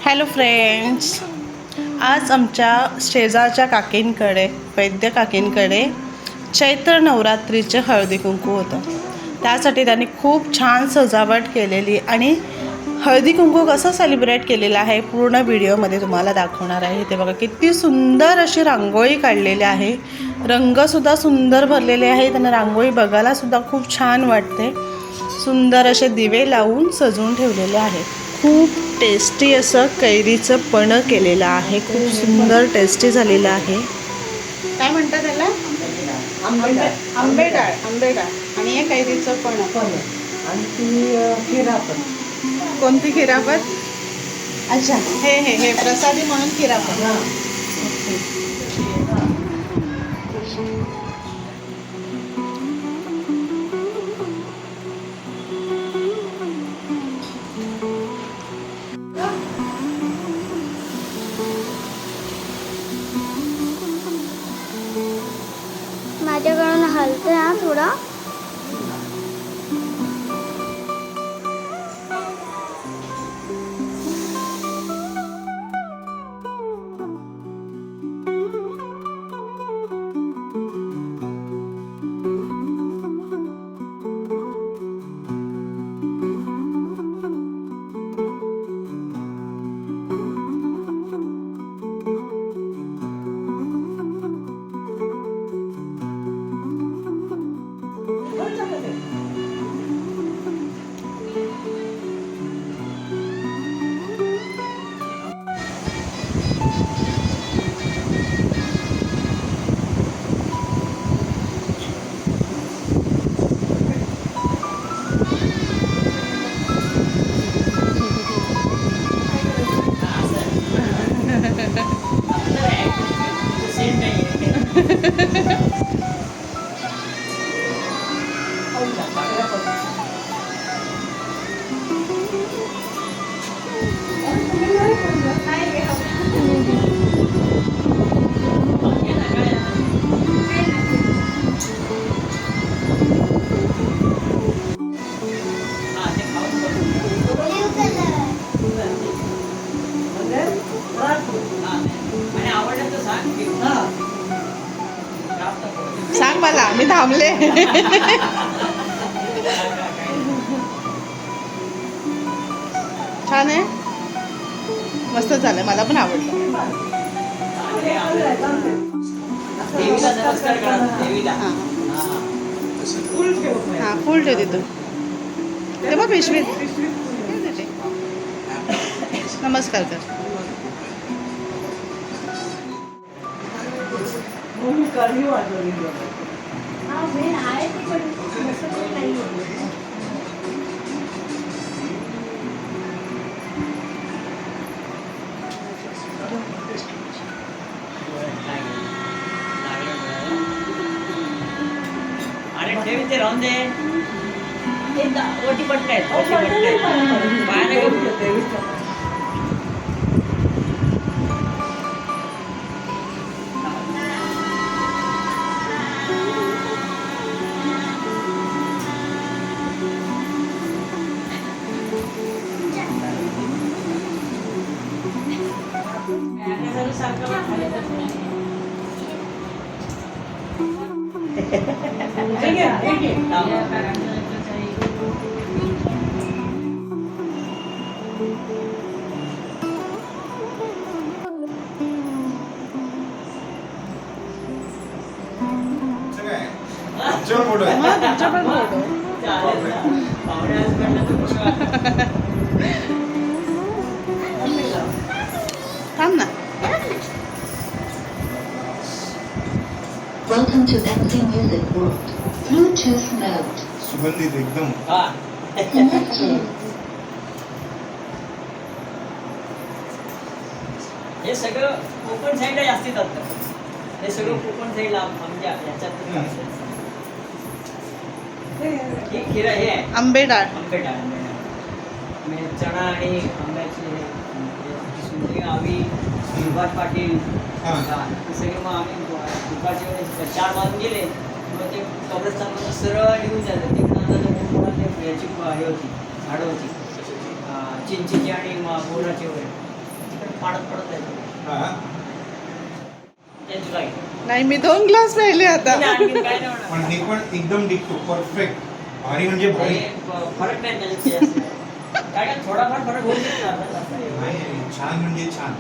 Hello friends, आज आमच्या शेजारच्या काकींकडे वैद्य काकींकडे चैत्र नवरात्रीचे हळदी कुंकू होतं. त्यासाठी त्यांनी खूप छान सजावट केलेली आणि हळदी कुंकू कसं सेलिब्रेट केलेलं आहे पूर्ण व्हिडिओमध्ये तुम्हाला दाखवणार आहे. ते बघा किती सुंदर अशी रांगोळी काढलेली आहे. रंगसुद्धा सुंदर भरलेले आहे. त्यांना रांगोळी बघायलासुद्धा खूप छान वाटते. सुंदर असे दिवे लावून सजवून ठेवलेले आहे. खूप टेस्टी असं कैरीचं पणं केलेलं आहे. खूप सुंदर टेस्टी झालेलं आहे. काय म्हणतात त्याला? आंबेडाळ आणि हे कैरीचं पणं आणि ती खिरापत. कोणती खिरापत? अच्छा, हे प्रसादी म्हणून खिरापत. माझ्याकडून हलते हा थोडा. सांग मला, मी थांबले. छान आहे, मस्त झालंय, मला पण आवडलं. हां, फुल ठेवते तू. तेव्हा पिशवीत नमस्कार कर. ते राहून दे. ओटी पटतायत पायाने थांब ना. Welcome to MC Music World. Bluetooth mode. सुगंधित एकदम. Connected. हे सगळं कोकण साईडला जास्ती जातं. हे सगळं कोकण साईडला आमच्या ह्याच्यात हे खिरा हे आहे आंबेडाळ. आंबेडाळ चणा आणि आंब्याची सुंदरी आवी सुभाष पाटील सगळे. मग आम्ही दुपारच्या वेळेस 4 वाजून गेले मग ते कब्रस्तानमध्ये सरळ निघून जायचं. तिकडं याची हे होती झाडं होती चिंचेची आणि बोराची वगैरे. पाडत पडत जायचं हा. ते तुला घे. नाही मी 2 ग्लास प्यायले आता. नाही, आणखीन काय नाही होणार. पण हे पण एकदम डिक्टो परफेक्ट. भारी म्हणजे भारी. हे फरक नाही त्याच्यात जास्त. काय काय थोडाफार फरक होऊ शकतो आता. नाही, छान म्हणजे छान.